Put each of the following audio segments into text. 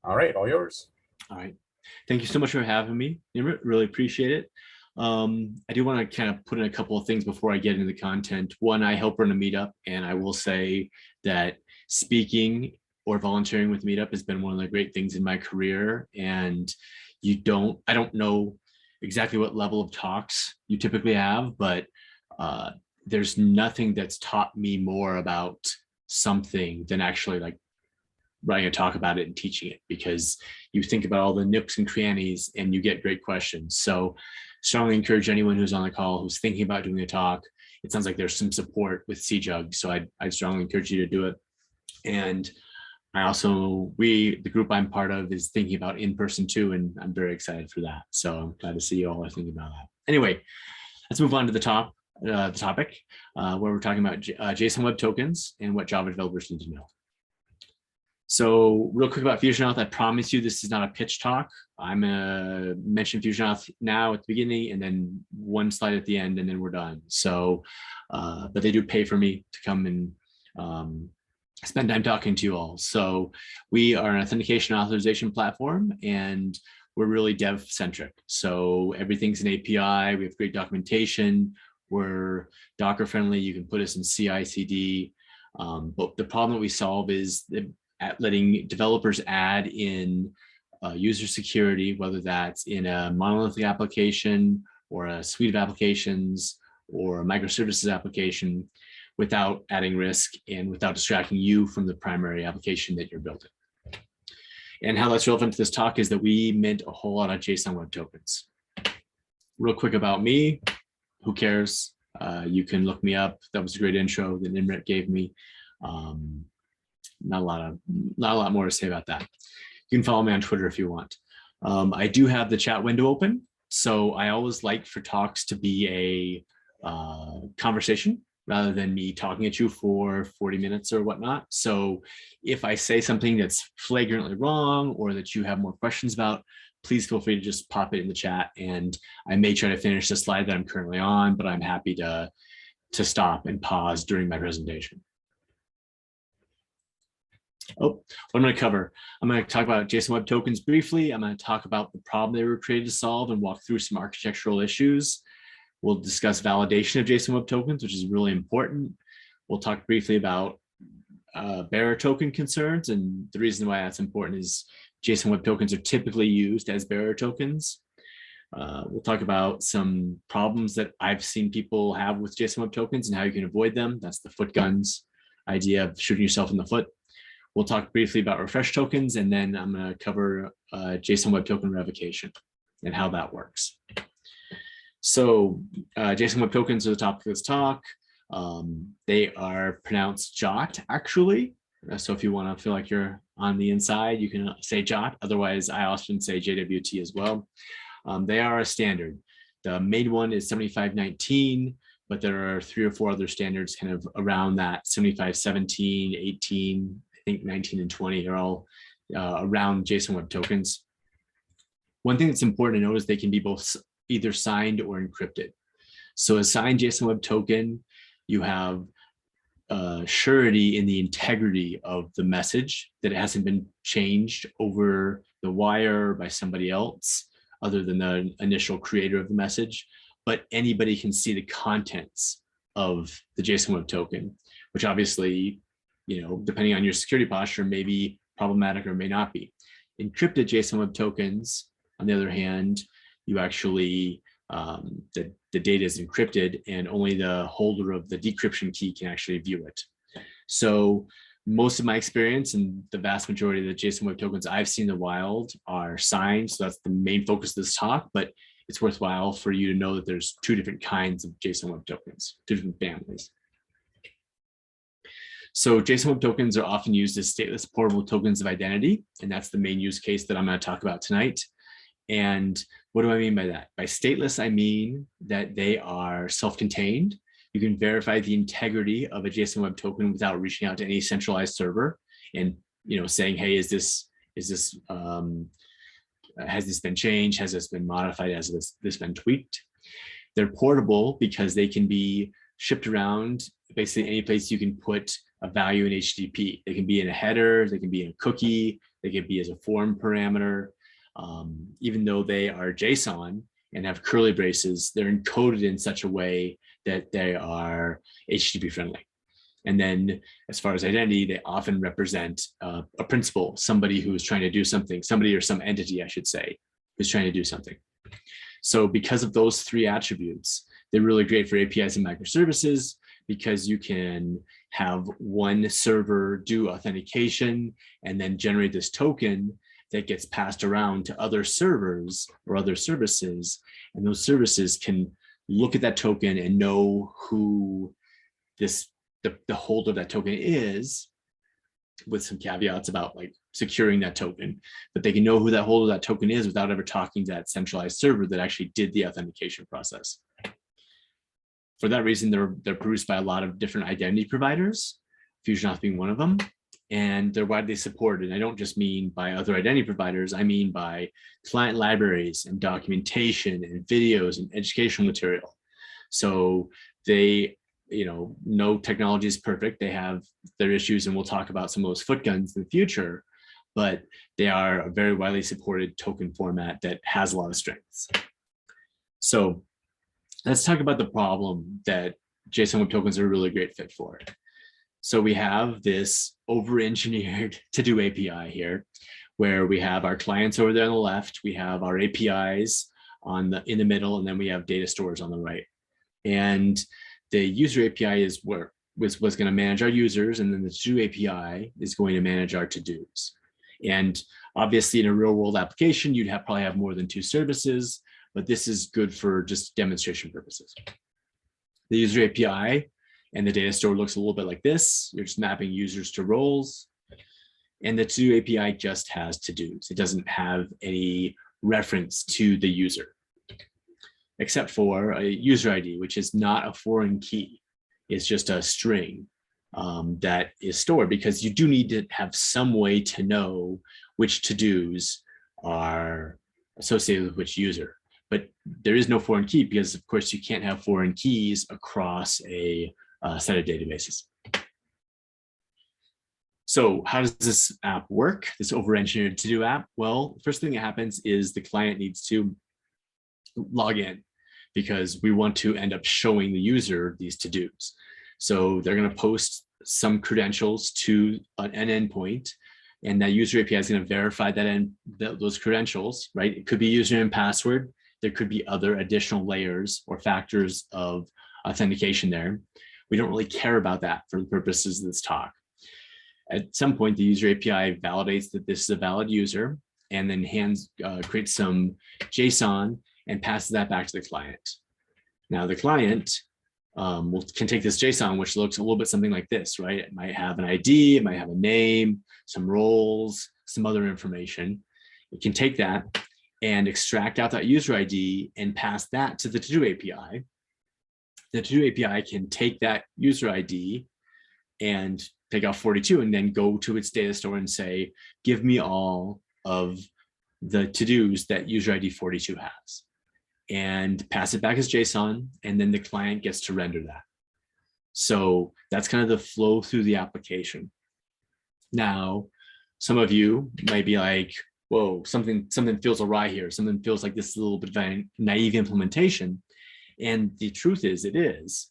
All right, all yours. All right. Thank you so much for having me, Nimrit. Really appreciate it. I do want to kind of put in a couple of things before I get into the content. One, I help run a meetup, and I will say that speaking or volunteering with meetup has been one of the great things in my career. And I don't know exactly what level of talks you typically have, but there's nothing that's taught me more about something than actually like writing a talk about it and teaching it, because you think about all the nooks and crannies and you get great questions. So strongly encourage anyone who's on the call who's thinking about doing a talk. It sounds like there's some support with CJUG, so I strongly encourage you to do it. And I also, the group I'm part of is thinking about in-person too, and I'm very excited for that. So I'm glad to see you all are thinking about that. Anyway, let's move on to the topic where we're talking about JSON Web Tokens and what Java developers need to know. So real quick about FusionAuth, I promise you this is not a pitch talk. I'm gonna mention FusionAuth now at the beginning and then one slide at the end, and then we're done. So, but they do pay for me to come and spend time talking to you all. So we are an authentication authorization platform, and we're really dev centric. So everything's an API. We have great documentation. We're Docker friendly. You can put us in CI/CD. But the problem that we solve is at letting developers add in user security, whether that's in a monolithic application or a suite of applications or a microservices application, without adding risk and without distracting you from the primary application that you're building. And how that's relevant to this talk is that we mint a whole lot of JSON Web Tokens. Real quick about me, who cares? You can look me up. That was a great intro that Nimrit gave me. Not a lot more to say about that. You can follow me on Twitter if you want. I do have the chat window open, so I always like for talks to be a conversation rather than me talking at you for 40 minutes or whatnot. So if I say something that's flagrantly wrong or that you have more questions about, please feel free to just pop it in the chat, and I may try to finish the slide that I'm currently on, but I'm happy to stop and pause during my presentation. Oh, what I'm going to cover. I'm going to talk about JSON Web Tokens briefly. I'm going to talk about the problem they were created to solve and walk through some architectural issues. We'll discuss validation of JSON Web Tokens, which is really important. We'll talk briefly about bearer token concerns, and the reason why that's important is JSON Web Tokens are typically used as bearer tokens. We'll talk about some problems that I've seen people have with JSON Web Tokens and how you can avoid them. That's the foot guns idea of shooting yourself in the foot. We'll talk briefly about refresh tokens, and then I'm going to cover JSON Web Token revocation and how that works. So JSON Web Tokens are the topic of this talk. They are pronounced JOT, actually. So if you want to feel like you're on the inside, you can say JOT. Otherwise, I often say JWT as well. They are a standard. The main one is 7519, but there are 3 or 4 other standards kind of around that. 7517, 18, I think 19 and 20 are all around JSON Web Tokens. One thing that's important to note is they can be both either signed or encrypted. So a signed JSON Web Token, you have surety in the integrity of the message, that it hasn't been changed over the wire by somebody else other than the initial creator of the message, but anybody can see the contents of the JSON Web Token, which obviously, you know, depending on your security posture, may be problematic or may not be. Encrypted JSON Web Tokens, on the other hand, you actually, the data is encrypted and only the holder of the decryption key can actually view it. So most of my experience and the vast majority of the JSON Web Tokens I've seen in the wild are signed. So that's the main focus of this talk, but it's worthwhile for you to know that there's 2 different kinds of JSON Web Tokens, 2 different families. So JSON Web Tokens are often used as stateless portable tokens of identity, and that's the main use case that I'm going to talk about tonight. And what do I mean by that? By stateless, I mean that they are self-contained. You can verify the integrity of a JSON Web Token without reaching out to any centralized server and, you know, saying, hey, has this been changed? Has this been modified? Has this been tweaked? They're portable because they can be shipped around basically any place you can put a value in HTTP. They can be in a header, they can be in a cookie, they can be as a form parameter. Even though they are JSON and have curly braces, they're encoded in such a way that they are HTTP friendly. And then as far as identity, they often represent a principal, somebody who is trying to do something, somebody or some entity, I should say, who's trying to do something. So because of those three attributes, they're really great for APIs and microservices, because you can have one server do authentication and then generate this token that gets passed around to other servers or other services. And those services can look at that token and know who the holder of that token is, with some caveats about like securing that token, but they can know who that holder of that token is without ever talking to that centralized server that actually did the authentication process. For that reason, they're produced by a lot of different identity providers, FusionAuth being one of them, and they're widely supported. And I don't just mean by other identity providers, I mean by client libraries and documentation and videos and educational material. So they, no technology is perfect. They have their issues, and we'll talk about some of those foot guns in the future, but they are a very widely supported token format that has a lot of strengths. So let's talk about the problem that JSON Web Tokens are a really great fit for. So we have this over-engineered to-do API here, where we have our clients over there on the left, we have our APIs in the middle, and then we have data stores on the right. And the user API is what's going to manage our users, and then the to-do API is going to manage our to-dos. And obviously, in a real-world application, you'd probably have more than two services, but this is good for just demonstration purposes. The user API and the data store looks a little bit like this. You're just mapping users to roles. And the to-do API just has to-dos. It doesn't have any reference to the user, except for a user ID, which is not a foreign key. It's just a string that is stored, because you do need to have some way to know which to-dos are associated with which user. But there is no foreign key, because of course you can't have foreign keys across a set of databases. So how does this app work, this over-engineered to-do app? Well, first thing that happens is the client needs to log in, because we want to end up showing the user these to-dos. So they're going to post some credentials to an endpoint, and that user API is going to verify those credentials, right? It could be username and password. There could be other additional layers or factors of authentication there. We don't really care about that for the purposes of this talk. At some point, the user API validates that this is a valid user, and then creates some JSON and passes that back to the client. Now the client can take this JSON, which looks a little bit something like this, right? It might have an ID, it might have a name, some roles, some other information. It can take that and extract out that user ID and pass that to the to-do API. The to-do API can take that user ID and take out 42 and then go to its data store and say, give me all of the to-dos that user ID 42 has, and pass it back as JSON, and then the client gets to render that. So that's kind of the flow through the application. Now, some of you might be like, whoa, something feels awry here. Something feels like this is a little bit of a naive implementation. And the truth is, it is.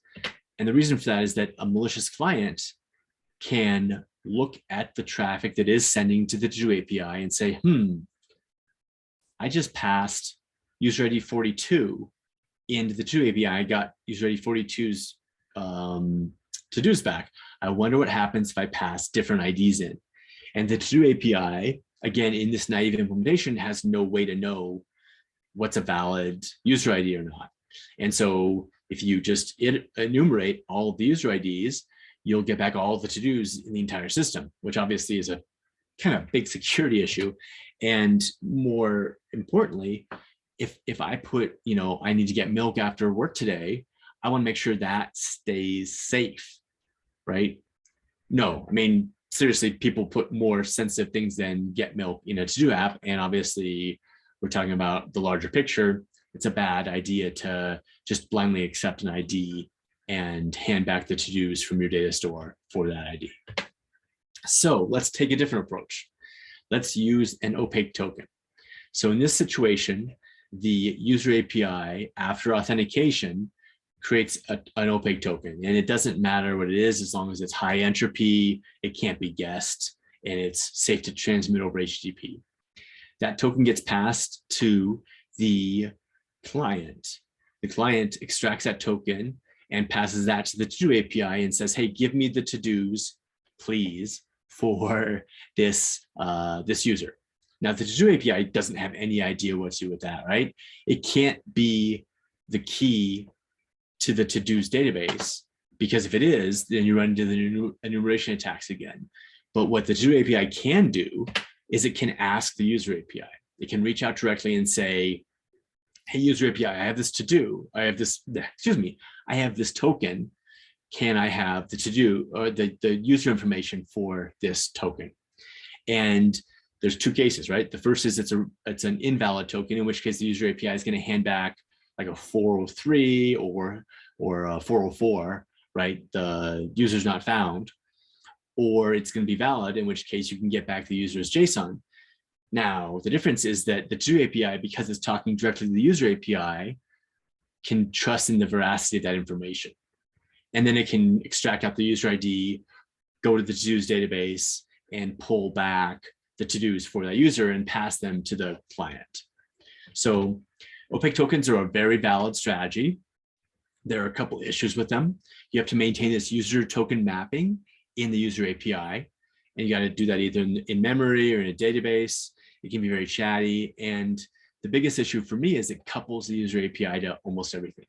And the reason for that is that a malicious client can look at the traffic that is sending to the to-do API and say, I just passed user ID 42 into the to-do API. I got user ID 42's to-dos back. I wonder what happens if I pass different IDs in. And the to-do API, again, in this naive implementation, has no way to know what's a valid user ID or not. And so if you just enumerate all of the user IDs, you'll get back all the to-dos in the entire system, which obviously is a kind of big security issue. And more importantly, if I put, I need to get milk after work today, I want to make sure that stays safe, right? No, I mean, seriously, people put more sensitive things than get milk in a to-do app. And obviously, we're talking about the larger picture. It's a bad idea to just blindly accept an ID and hand back the to-dos from your data store for that ID. So let's take a different approach. Let's use an opaque token. So in this situation, the user API, after authentication, creates an opaque token. And it doesn't matter what it is, as long as it's high entropy, it can't be guessed, and it's safe to transmit over HTTP. That token gets passed to the client. The client extracts that token and passes that to the to-do API and says, hey, give me the to-dos, please, for this, this user. Now, the to-do API doesn't have any idea what to do with that, right? It can't be the key to the to-dos database, because if it is, then you run into the enumeration attacks again. But what the to-do API can do is it can ask the user API. It can reach out directly and say, hey, user API, I have this to-do, I have this, excuse me, I have this token. Can I have the to-do or the user information for this token? And there's two cases, right? The first is it's an invalid token, in which case the user API is going to hand back like a 403 or a 404, right? The user's not found. Or it's going to be valid, in which case you can get back the user's JSON. Now, the difference is that the to-do API, because it's talking directly to the user API, can trust in the veracity of that information. And then it can extract out the user ID, go to the to-dos database, and pull back the to-dos for that user and pass them to the client. So opaque tokens are a very valid strategy. There are a couple issues with them. You have to maintain this user token mapping in the user API, and you got to do that either in memory or in a database. It can be very chatty, and the biggest issue for me is it couples the user API to almost everything.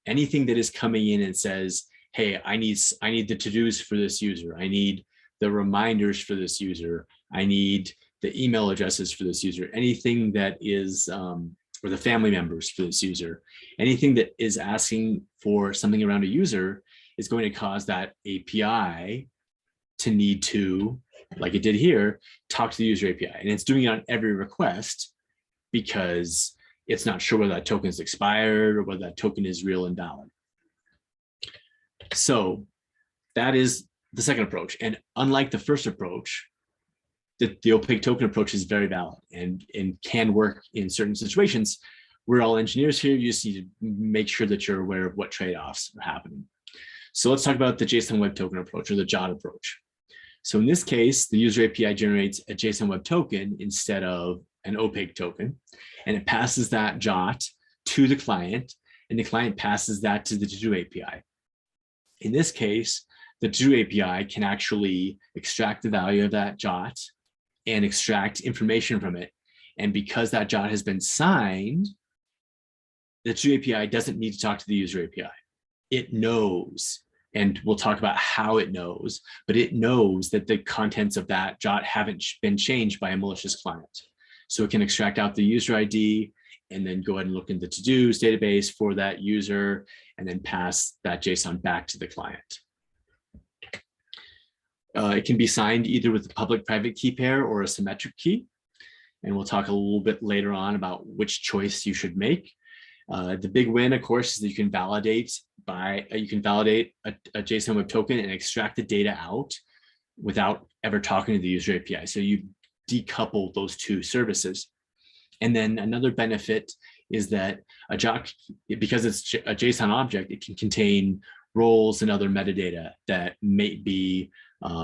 Anything that is coming in and says, hey, I need the to-dos for this user, I need the reminders for this user, I need the email addresses for this user, anything that is or the family members for this user, anything that is asking for something around a user is going to cause that API to need to, like it did here, talk to the user API. And it's doing it on every request because it's not sure whether that token is expired or whether that token is real and valid. So that is the second approach. And unlike the first approach, the opaque token approach is very valid and can work in certain situations. We're all engineers here. You just need to make sure that you're aware of what trade-offs are happening. So let's talk about the JSON Web Token approach, or the JWT approach. So in this case, the user API generates a JSON Web Token instead of an opaque token, and it passes that JWT to the client, and the client passes that to the to-do API. In this case, the to-do API can actually extract the value of that JWT and extract information from it. And because that JWT has been signed, the to-do API doesn't need to talk to the user API. It knows, and we'll talk about how it knows, but it knows that the contents of that JWT haven't been changed by a malicious client. So it can extract out the user ID and then go ahead and look in the to-dos database for that user and then pass that JSON back to the client. It can be signed either with a public-private key pair or a symmetric key. And we'll talk a little bit later on about which choice you should make. The big win, of course, is that you can validate a JSON Web Token and extract the data out without ever talking to the user API. So you decouple those two services. And then another benefit is that a JWT, because it's a JSON object, it can contain roles and other metadata that may be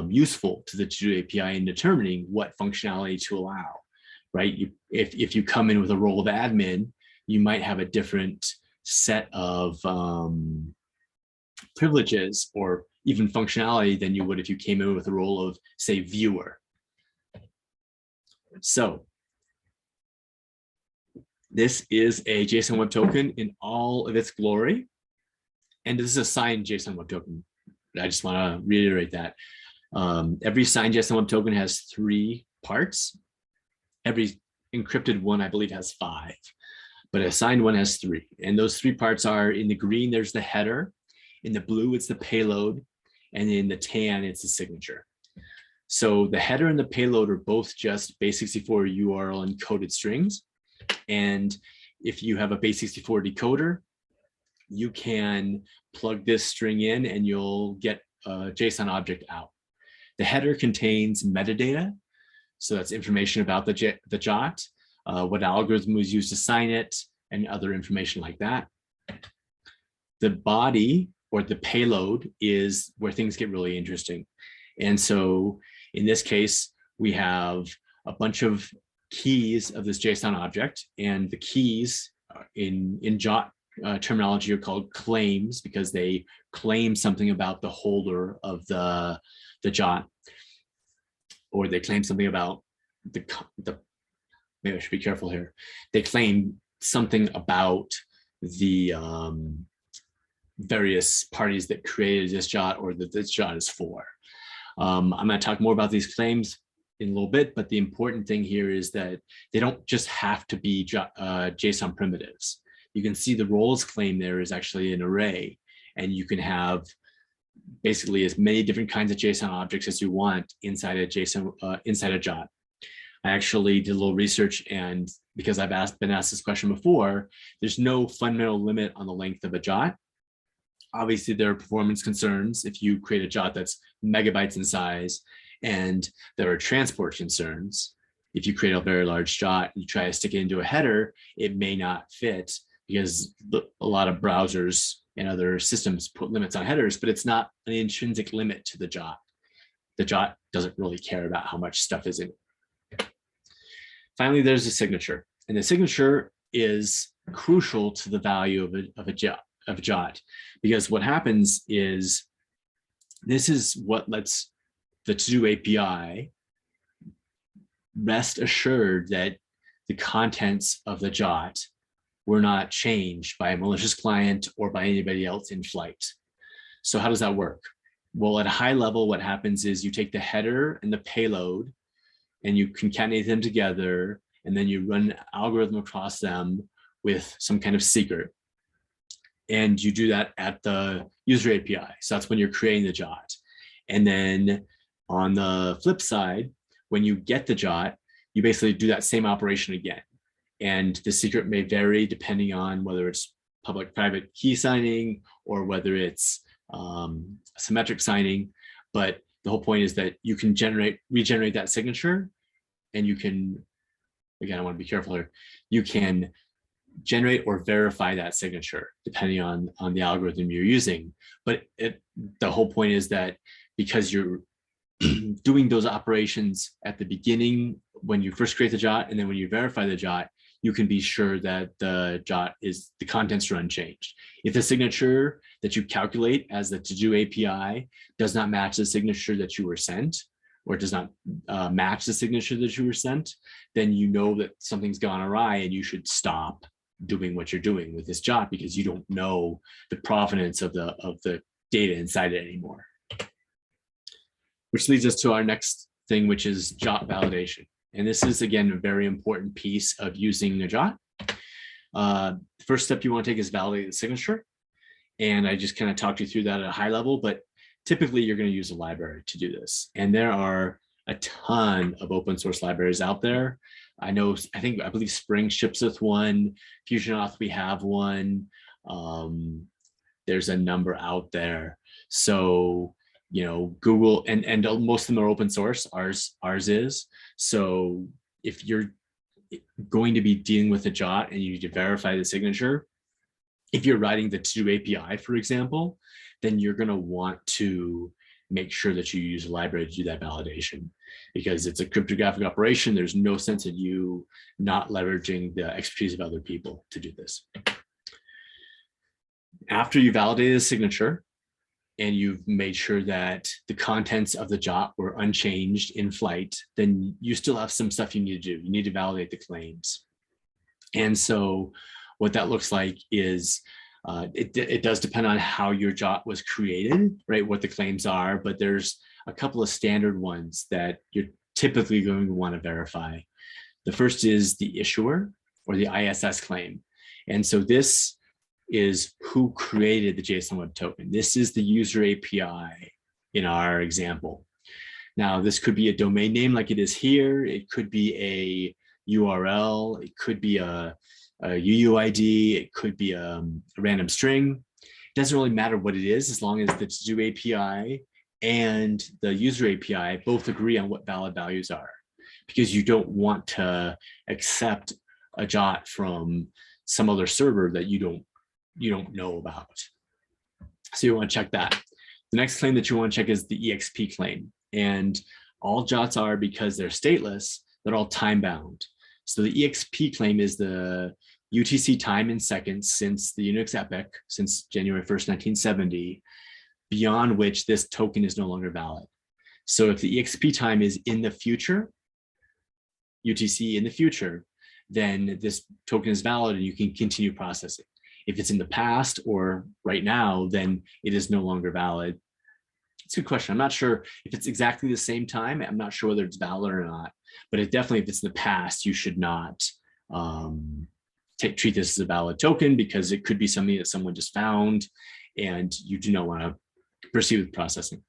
useful to the to-do API in determining what functionality to allow, right? If you come in with a role of admin, you might have a different set of privileges or even functionality than you would if you came in with a role of, say, viewer. So this is a JSON Web Token in all of its glory. And this is a signed JSON Web Token. I just want to reiterate that. Every signed JSON Web Token has 3 parts. Every encrypted one, I believe, has 5. But a signed one has 3. And those 3 parts are, in the green, there's the header. In the blue, it's the payload. And in the tan, it's the signature. So the header and the payload are both just base64 URL encoded strings. And if you have a base64 decoder, you can plug this string in and you'll get a JSON object out. The header contains metadata. So that's information about the JWT, what algorithm was used to sign it, and other information like that. The body or the payload is where things get really interesting. And so in this case, we have a bunch of keys of this JSON object, and the keys in JWT terminology are called claims because they claim something about the holder of the JWT, or they claim something about the maybe I should be careful here. They claim something about the various parties that created this JWT or that this JWT is for. I'm going to talk more about these claims in a little bit, but the important thing here is that they don't just have to be JSON primitives. You can see the roles claim there is actually an array, and you can have basically as many different kinds of JSON objects as you want inside a JSON inside a JWT. I actually did a little research, and because I've been asked this question before, there's no fundamental limit on the length of a JWT. Obviously, there are performance concerns if you create a JWT that's megabytes in size, and there are transport concerns. If you create a very large JWT and you try to stick it into a header, it may not fit because a lot of browsers and other systems put limits on headers, but it's not an intrinsic limit to the JWT. The JWT doesn't really care about how much stuff is in it. Finally, there's a signature, and the signature is crucial to the value of a JWT, because what happens is this is what lets the to-do API rest assured that the contents of the JWT were not changed by a malicious client or by anybody else in flight. So how does that work? Well, at a high level, what happens is you take the header and the payload and you concatenate them together, and then you run an algorithm across them with some kind of secret. And you do that at the user API. So that's when you're creating the JWT. And then on the flip side, when you get the JWT, you basically do that same operation again. And the secret may vary depending on whether it's public-private key signing or whether it's asymmetric signing. But the whole point is that you can regenerate that signature, and you can, again, I want to be careful here, you can generate or verify that signature depending on the algorithm you're using. But the whole point is that because you're doing those operations at the beginning when you first create the JWT, and then when you verify the JWT, you can be sure that the JWT the contents are unchanged. If the signature that you calculate as the to-do API does not match the signature that you were sent, or does not match the signature that you were sent, then you know that something's gone awry and you should stop doing what you're doing with this JWT because you don't know the provenance of the data inside it anymore. Which leads us to our next thing, which is JWT validation. And this is, again, a very important piece of using a JWT. The first step you want to take is validate the signature. And I just kind of talked you through that at a high level, but typically you're going to use a library to do this. And there are a ton of open source libraries out there. I believe Spring ships with one, FusionAuth, we have one. There's a number out there. So, you know, Google, and most of them are open source, ours is. So if you're going to be dealing with a JWT and you need to verify the signature, if you're writing the to-do API, for example, then you're going to want to make sure that you use a library to do that validation, because it's a cryptographic operation. There's no sense in you not leveraging the expertise of other people to do this. After you validate the signature and you've made sure that the contents of the JWT were unchanged in flight, then you still have some stuff you need to do. You need to validate the claims. And so what that looks like is it does depend on how your JWT was created, right? What the claims are, but there's a couple of standard ones that you're typically going to want to verify. The first is the issuer, or the ISS claim. And so this is who created the JSON Web Token. This is the user API in our example. Now, this could be a domain name like it is here. It could be a URL. It could be a UUID, it could be a random string. It doesn't really matter what it is as long as the to-do API and the user API both agree on what valid values are, because you don't want to accept a JWT from some other server that you don't know about. So you want to check that. The next claim that you want to check is the EXP claim. And all JWTs are, because they're stateless, they're all time bound. So the EXP claim is the UTC time in seconds since the Unix epoch, since January 1st, 1970, beyond which this token is no longer valid. So if the EXP time is in the future, UTC in the future, then this token is valid and you can continue processing. If it's in the past or right now, then it is no longer valid. It's a good question. I'm not sure if it's exactly the same time. I'm not sure whether it's valid or not, but it definitely, if it's in the past, you should not treat this as a valid token, because it could be something that someone just found and you do not want to proceed with processing.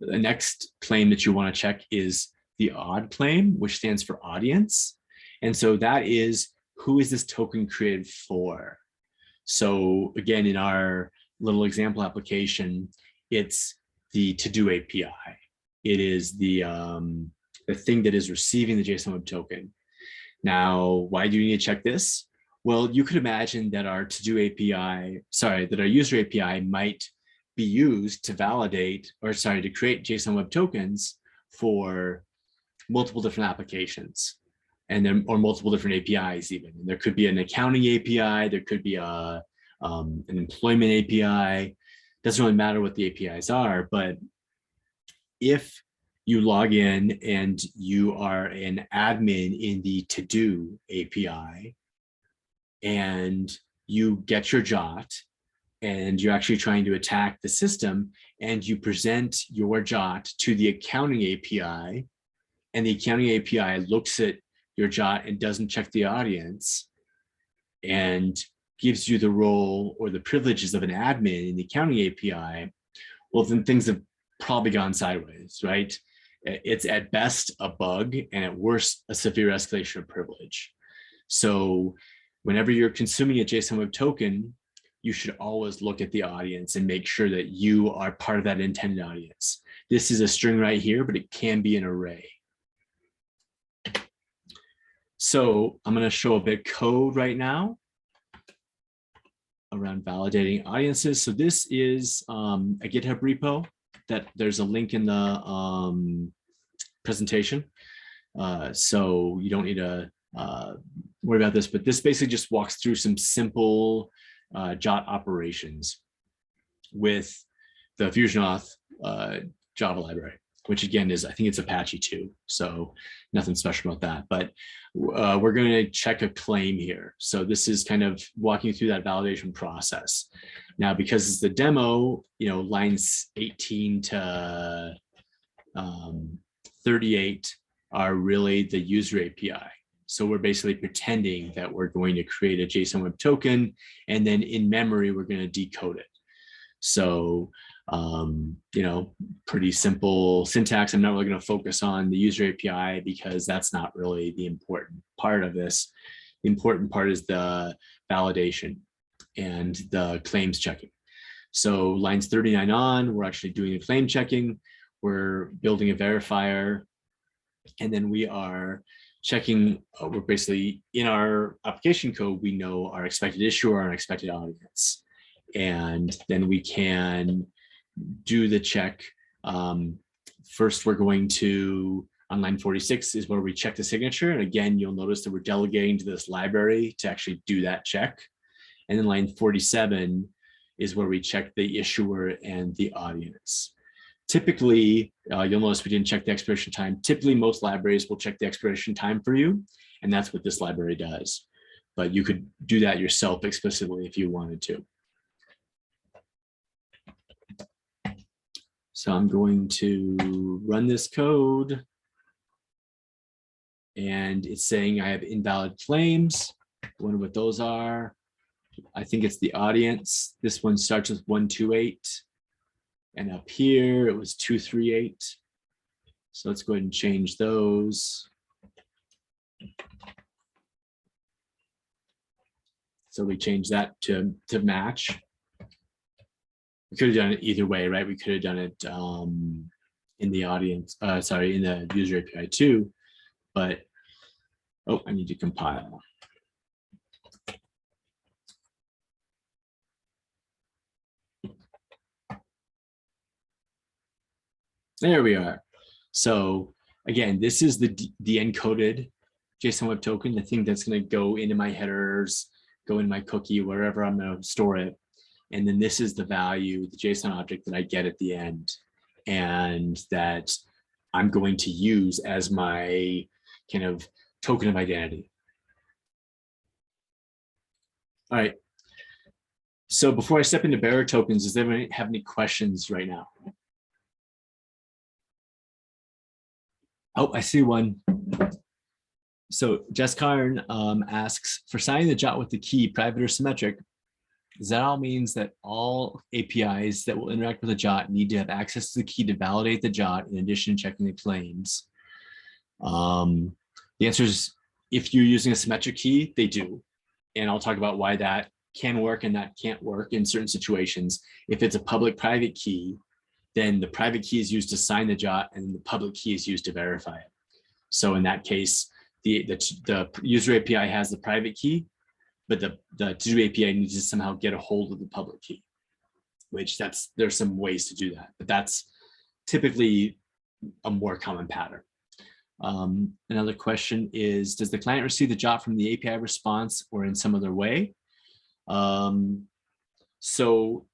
The next claim that you want to check is the odd claim, which stands for audience. And so that is, who is this token created for? So again, in our little example application, it's the to-do API. It is the thing that is receiving the JSON Web Token. Now, why do you need to check this? Well, you could imagine that our to-do API, that our user API might be used to validate, to create JSON Web Tokens for multiple different applications, and then, or multiple different APIs even. And there could be an accounting API, there could be an employment API. Doesn't really matter what the APIs are, but if you log in and you are an admin in the to-do API and you get your JWT and you're actually trying to attack the system, and you present your JWT to the accounting API, and the accounting API looks at your JWT and doesn't check the audience and gives you the role or the privileges of an admin in the accounting API, well, then things have probably gone sideways, right? It's at best a bug, and at worst, a severe escalation of privilege. So whenever you're consuming a JSON Web Token, you should always look at the audience and make sure that you are part of that intended audience. This is a string right here, but it can be an array. So I'm going to show a bit of code right now around validating audiences. So this is a GitHub repo that there's a link in the presentation. So you don't need to worry about this, but this basically just walks through some simple JWT operations with the FusionAuth Java library, which again is, I think it's Apache 2. So nothing special about that, but we're going to check a claim here. So this is kind of walking you through that validation process. Now, because it's the demo, lines 18 to 38 are really the user API. So we're basically pretending that we're going to create a JSON Web Token, and then in memory, we're going to decode it. So, pretty simple syntax. I'm not really going to focus on the user API because that's not really the important part of this. The important part is the validation and the claims checking. So lines 39 on, we're actually doing the claim checking. We're building a verifier, and then we are checking, we're basically in our application code, we know our expected issuer, our expected audience. And then we can do the check. First, we're going to, on line 46 is where we check the signature. And again, you'll notice that we're delegating to this library to actually do that check. And then line 47 is where we check the issuer and the audience. Typically, you'll notice we didn't check the expiration time. Typically, most libraries will check the expiration time for you, and that's what this library does. But you could do that yourself explicitly if you wanted to. So I'm going to run this code, and it's saying I have invalid claims. I wonder what those are. I think it's the audience. This one starts with 128. And up here, it was 238. So let's go ahead and change those. So we changed that to match. We could have done it either way, right? We could have done it in the audience, sorry, in the user API too, but, oh, I need to compile. There we are. So again, this is the encoded JSON Web Token, the thing that's going to go into my headers, go in my cookie, wherever I'm going to store it. And then this is the value, the JSON object that I get at the end, and that I'm going to use as my kind of token of identity. All right. So before I step into bearer tokens, does anyone have any questions right now? Oh, I see one. So Jess Karn asks, for signing the JWT with the key, private or symmetric, does that all means that all APIs that will interact with a JWT need to have access to the key to validate the JWT in addition to checking the claims? The answer is, if you're using a symmetric key, they do. And I'll talk about why that can work and that can't work in certain situations. If it's a public-private key, then the private key is used to sign the JWT and the public key is used to verify it. So in that case, the user API has the private key, but the to-do API needs to somehow get a hold of the public key, which there's some ways to do that, but that's typically a more common pattern. Another question is, does the client receive the JWT from the API response or in some other way? So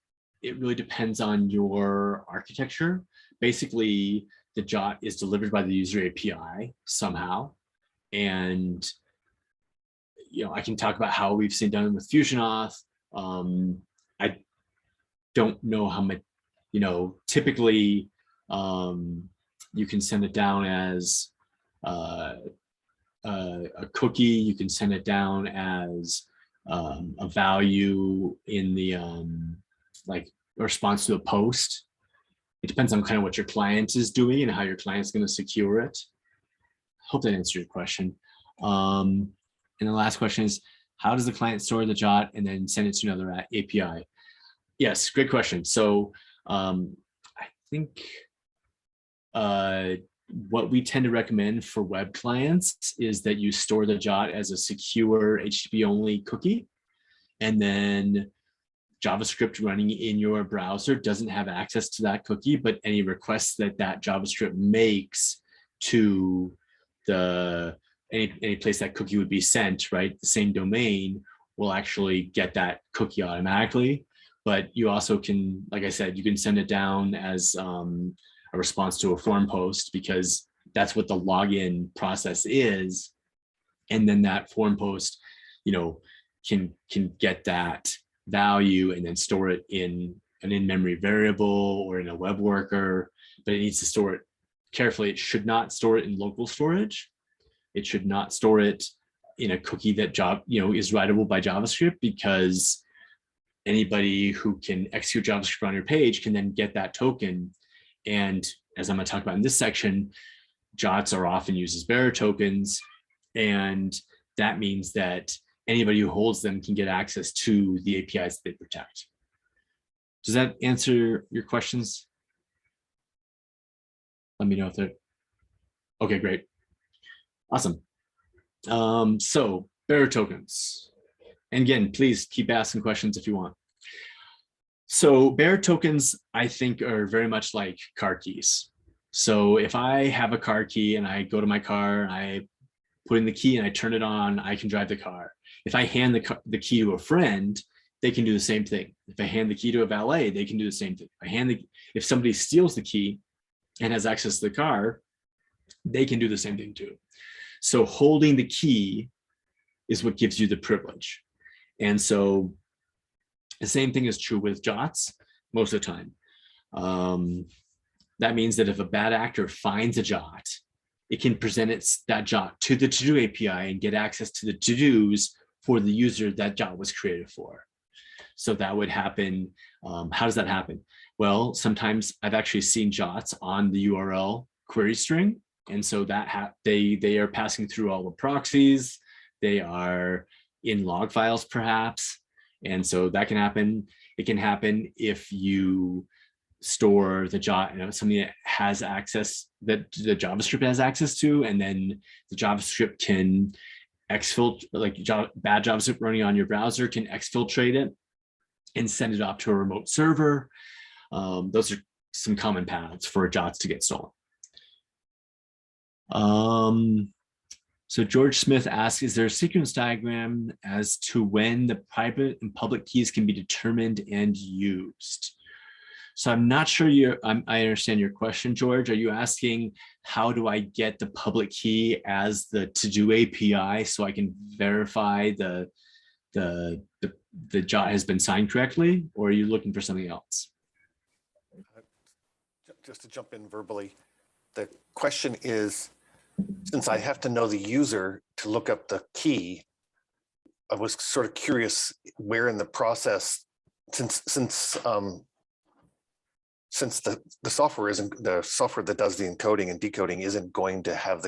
it really depends on your architecture. Basically, the JWT is delivered by the user API somehow. And I can talk about how we've seen done with FusionAuth. I don't know how much, typically you can send it down as a cookie. You can send it down as a value in the like a response to a post. It depends on kind of what your client is doing and how your client's going to secure it. Hope that answers your question. And the last question is, how does the client store the JWT and then send it to another API? Yes, great question. So I think what we tend to recommend for web clients is that you store the JWT as a secure HTTP only cookie, and then JavaScript running in your browser doesn't have access to that cookie, but any requests that JavaScript makes to any place that cookie would be sent, right? The same domain will actually get that cookie automatically. But you also can, like I said, you can send it down as a response to a forum post, because that's what the login process is. And then that forum post, can get that value and then store it in an in-memory variable or in a web worker, but it needs to store it carefully. It should not store it in local storage. It should not store it in a cookie that is writable by JavaScript, because anybody who can execute JavaScript on your page can then get that token. And as I'm going to talk about in this section, JWTs are often used as bearer tokens, and that means that anybody who holds them can get access to the APIs that they protect. Does that answer your questions? Let me know if they're okay. Great, awesome. So bearer tokens, and again, please keep asking questions if you want. So bearer tokens, I think, are very much like car keys. So if I have a car key and I go to my car and I put in the key and I turn it on, I can drive the car. If I hand the key to a friend, they can do the same thing. If I hand the key to a valet, they can do the same thing. If somebody steals the key and has access to the car, they can do the same thing too. So holding the key is what gives you the privilege. And so the same thing is true with JWTs most of the time. That means that if a bad actor finds a JWT, it can present that JWT to the to-do API and get access to the to-dos for the user that JWT was created for. So that would happen. How does that happen? Well, sometimes I've actually seen JWTs on the URL query string. And so that they are passing through all the proxies. They are, in log files perhaps. And so that can happen. It can happen if you store the something that has access, that the JavaScript has access to, and then the JavaScript can exfiltrate, like bad JavaScript running on your browser can exfiltrate it and send it off to a remote server. Those are some common paths for JWTs to get stolen. So George Smith asks, is there a sequence diagram as to when the private and public keys can be determined and used? So I'm not sure I understand your question, George. Are you asking how do I get the public key as the to-do API so I can verify the JWT has been signed correctly, or are you looking for something else? Just to jump in verbally, the question is, since I have to know the user to look up the key, I was sort of curious where in the process, since the software isn't, the software that does the encoding and decoding isn't going to have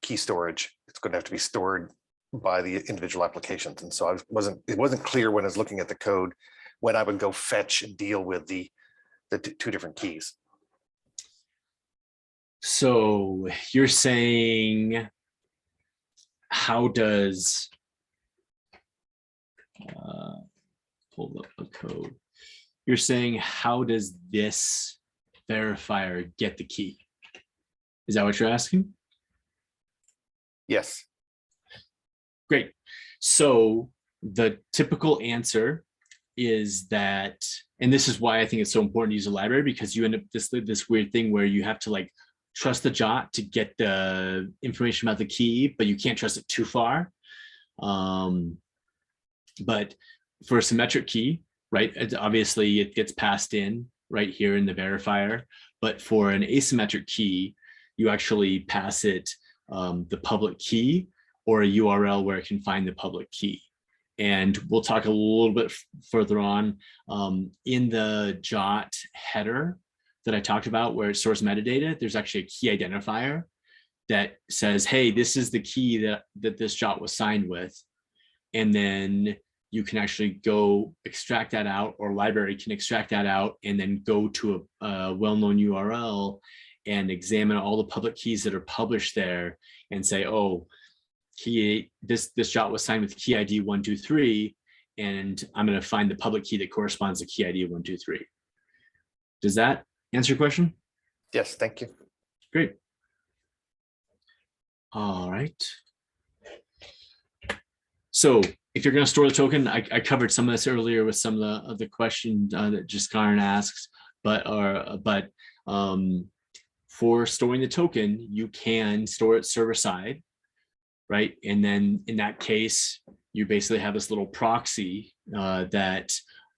key storage. It's going to have to be stored by the individual applications. And so it wasn't clear when I was looking at the code when I would go fetch and deal with the two different keys. So you're saying, how does, pull up the code. You're saying, how does this verifier get the key? Is that what you're asking? Yes. Great. So the typical answer is that, and this is why I think it's so important to use a library, because you end up this weird thing where you have to like trust the JWT to get the information about the key, but you can't trust it too far. But for a symmetric key, right, obviously it gets passed in right here in the verifier. But for an asymmetric key, you actually pass it the public key or a URL where it can find the public key. And we'll talk a little bit further on in the JWT header that I talked about where it stores metadata. There's actually a key identifier that says, hey, this is the key that this JWT was signed with. And then you can actually go extract that out, or library can extract that out and then go to a well-known URL and examine all the public keys that are published there and say, oh, this JWT was signed with key ID 123, and I'm going to find the public key that corresponds to key ID 123. Does that answer your question? Yes, thank you. Great. All right. So if you're going to store the token, I covered some of this earlier with some of the question that just Karen asked, but for storing the token, you can store it server side, right? And then in that case, you basically have this little proxy that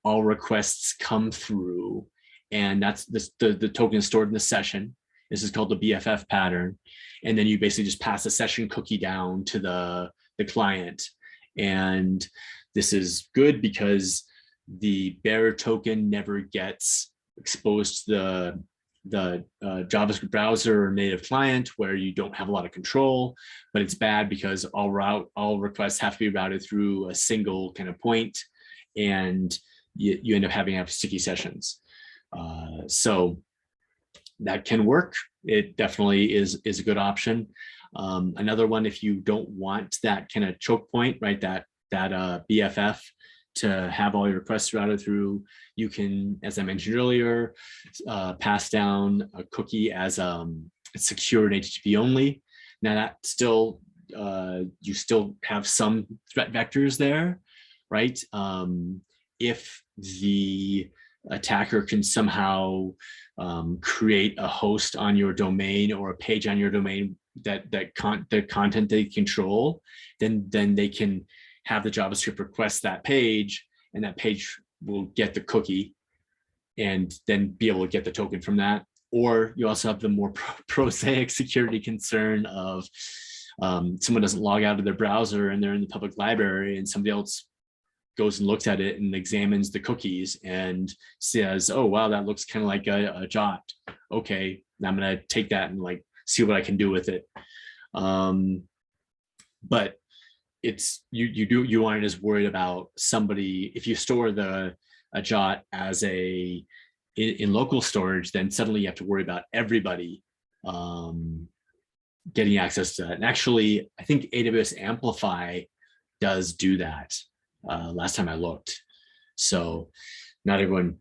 all requests come through, and that's the token is stored in the session. This is called the BFF pattern. And then you basically just pass a session cookie down to the client. And this is good because the bearer token never gets exposed to the JavaScript browser or native client where you don't have a lot of control, but it's bad because all requests have to be routed through a single kind of point, and you end up having sticky sessions. So that can work. It definitely is a good option. Another one, if you don't want that kind of choke point, right, that BFF to have all your requests routed through, you can, as I mentioned earlier, pass down a cookie as secure and HTTP only. Now that still, you still have some threat vectors there, right? If the attacker can somehow create a host on your domain or a page on your domain the content they control, then they can have the JavaScript request that page, and that page will get the cookie and then be able to get the token from that. Or you also have the more prosaic security concern of someone doesn't log out of their browser and they're in the public library, and somebody else goes and looks at it and examines the cookies and says, oh, wow, that looks kind of like a JWT. Okay, I'm going to take that and like see what I can do with it. But you aren't as worried about somebody. If you store a JWT as in local storage, then suddenly you have to worry about everybody getting access to that. And actually, I think AWS Amplify does do that. Last time I looked, so not everyone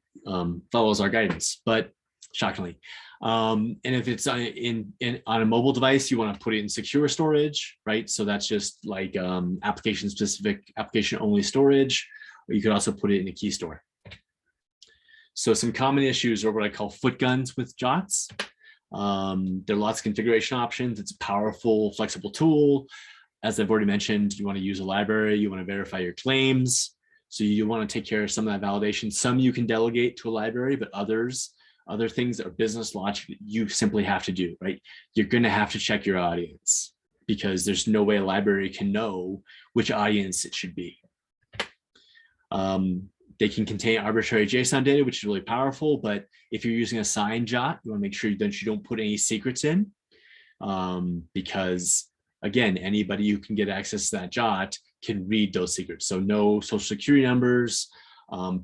follows our guidance, but shockingly. And if it's on a mobile device, you want to put it in secure storage, right? So that's just like application specific, application only storage, or you could also put it in a key store. So some common issues are what I call foot guns with JWTs. There are lots of configuration options. It's a powerful, flexible tool. As I've already mentioned, you want to use a library, you want to verify your claims. So you want to take care of some of that validation. Some you can delegate to a library, but other things that are business logic, you simply have to do, right? You're going to have to check your audience because there's no way a library can know which audience it should be. They can contain arbitrary JSON data, which is really powerful, but if you're using a signed JWT, you want to make sure that you don't put any secrets in because, again, anybody who can get access to that JWT can read those secrets. So no social security numbers,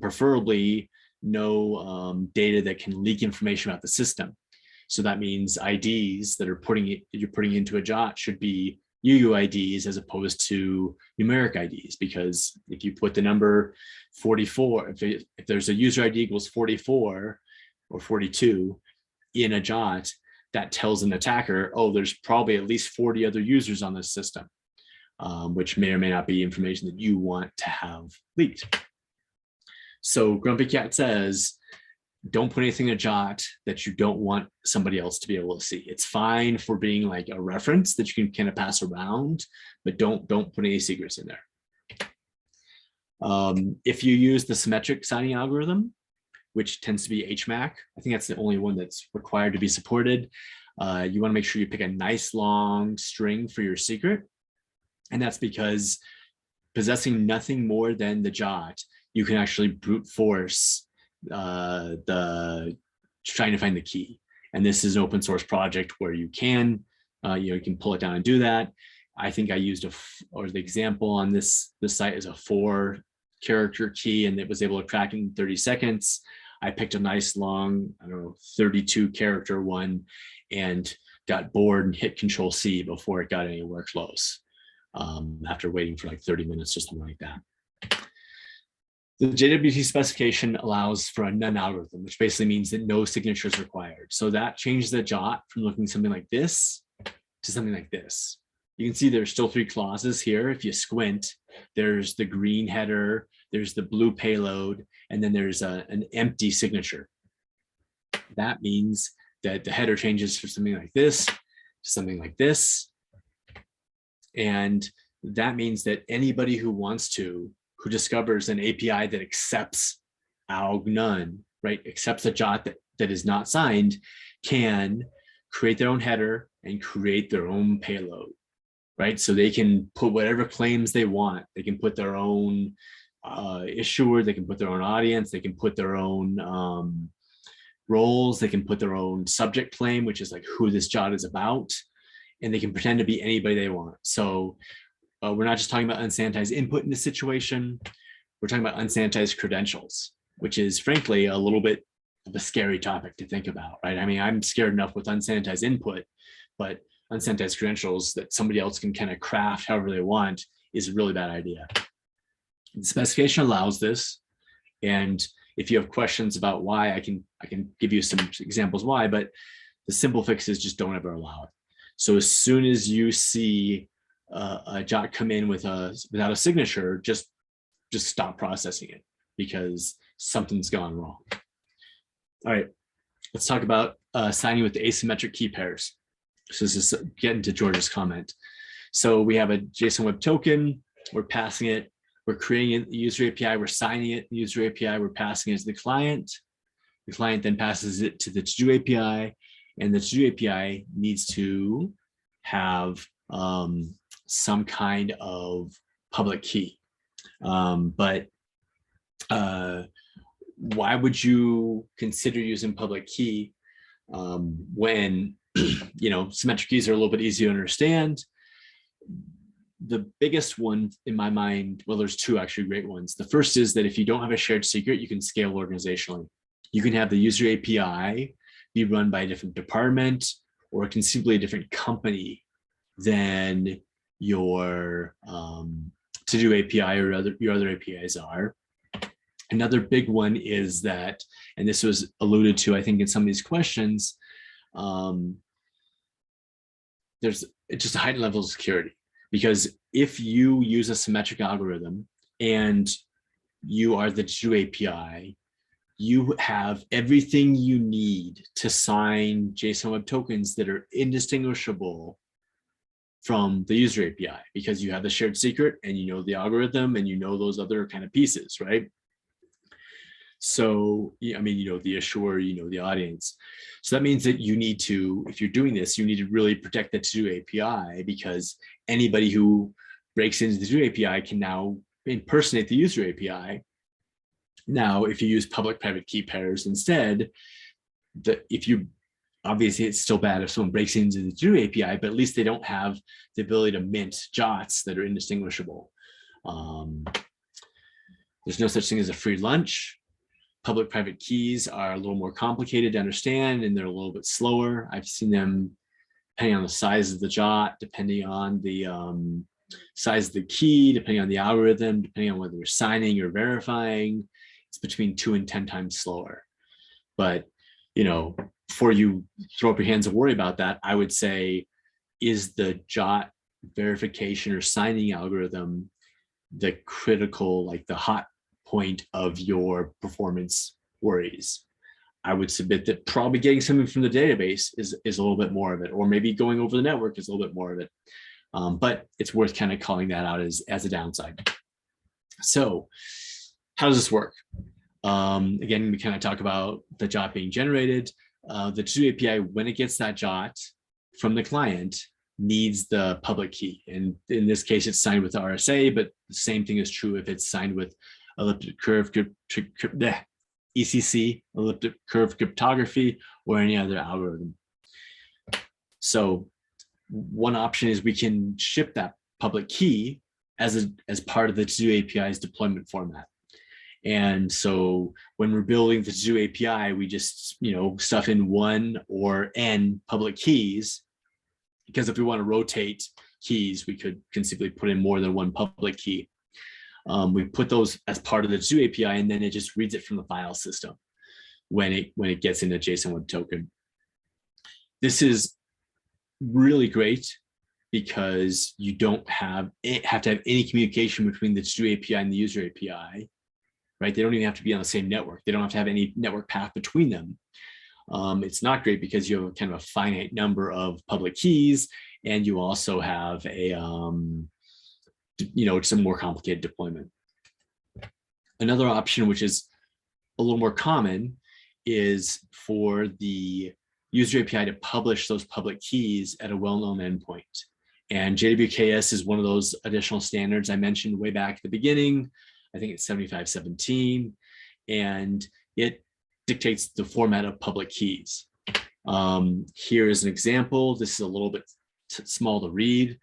preferably no data that can leak information about the system. So that means IDs that you're putting into a JWT should be UUIDs as opposed to numeric IDs, because if you put the number 44, if there's a user ID equals 44 or 42 in a JWT, that tells an attacker, oh, there's probably at least 40 other users on this system, which may or may not be information that you want to have leaked. So Grumpy Cat says, don't put anything in a JWT that you don't want somebody else to be able to see. It's fine for being like a reference that you can kind of pass around, but don't put any secrets in there. If you use the symmetric signing algorithm, which tends to be HMAC, I think that's the only one that's required to be supported. You want to make sure you pick a nice long string for your secret. And that's because possessing nothing more than the JWT, you can actually brute force trying to find the key. And this is an open source project where you can pull it down and do that. I think I used the example on this site is a 4-character key, and it was able to crack in 30 seconds. I picked a nice long, 32-character one, and got bored and hit Control-C before it got anywhere close. After waiting for like 30 minutes or something like that. The JWT specification allows for a none algorithm, which basically means that no signature is required. So that changes the JWT from looking something like this to something like this. You can see there's still 3 clauses here. If you squint, there's the green header, there's the blue payload, and then there's an empty signature. That means that the header changes from something like this to something like this. And that means that anybody who discovers an API that accepts ALG none, right, accepts a JWT that is not signed, can create their own header and create their own payload, right? So they can put whatever claims they want. They can put their own issuer, they can put their own audience, they can put their own roles, they can put their own subject claim, which is like who this JWT is about, and they can pretend to be anybody they want. So we're not just talking about unsanitized input in this situation. We're talking about unsanitized credentials, which is frankly a little bit of a scary topic to think about, right? I mean, I'm scared enough with unsanitized input, but unsanitized credentials that somebody else can kind of craft however they want is a really bad idea. The specification allows this. And if you have questions about why, I can give you some examples why, but the simple fix is just don't ever allow it. So as soon as you see a JWT come in without a signature, just stop processing it because something's gone wrong. All right, let's talk about signing with the asymmetric key pairs. So this is getting to George's comment. So we have a JSON Web Token, we're passing it, we're creating a user API, we're signing it, the user API, we're passing it to the client. The client then passes it to the to-do API, and the to-do API needs to have some kind of public key. But why would you consider using public key when symmetric keys are a little bit easier to understand? the biggest one in my mind, well, there's two actually great ones. The first is that if you don't have a shared secret, you can scale organizationally. You can have the user API be run by a different department, or it can simply a different company than your to-do API or your other APIs are. Another big one is that, and this was alluded to, I think, in some of these questions, there's just a heightened level of security. Because if you use a symmetric algorithm and you are the to-do API, you have everything you need to sign JSON Web Tokens that are indistinguishable from the user API, because you have the shared secret and you know the algorithm and you know those other kind of pieces, right? So, I mean, you know the issuer, you know the audience. So that means that you need to, if you're doing this, you need to really protect the to-do API, because anybody who breaks into the to-do API can now impersonate the user API. Now, if you use public-private key pairs instead, obviously it's still bad if someone breaks into the to-do API, but at least they don't have the ability to mint JWTs that are indistinguishable. There's no such thing as a free lunch. Public-private keys are a little more complicated to understand, and they're a little bit slower. I've seen them, depending on the size of the JWT, depending on the size of the key, depending on the algorithm, depending on whether you're signing or verifying, it's between 2 and 10 times slower. But, you know, before you throw up your hands and worry about that, I would say, is the JWT verification or signing algorithm the critical, like the hot point of your performance worries? I would submit that probably getting something from the database is a little bit more of it, or maybe going over the network is a little bit more of it. But it's worth kind of calling that out as a downside. So how does this work? Again, we kind of talk about the JWT being generated. The to-do API, when it gets that JWT from the client, needs the public key. And in this case, it's signed with RSA, but the same thing is true if it's signed with elliptic curve ECC, elliptic curve cryptography, or any other algorithm. So one option is we can ship that public key as part of the to-do API's deployment format. And so when we're building the to-do API, we just, you know, stuff in one or n public keys, because if we want to rotate keys, we can simply put in more than one public key. We put those as part of the to-do API, and then it just reads it from the file system when it gets into JSON Web Token. This is really great because you don't have to have any communication between the to-do API and the user API, right? They don't even have to be on the same network. They don't have to have any network path between them. It's not great because you have kind of a finite number of public keys, and you also have a you know, some more complicated deployment. Another option, which is a little more common, is for the user API to publish those public keys at a well-known endpoint. And JWTs is one of those additional standards I mentioned way back at the beginning. I think it's 7517, and it dictates the format of public keys. Here is an example. This is a little bit small to read.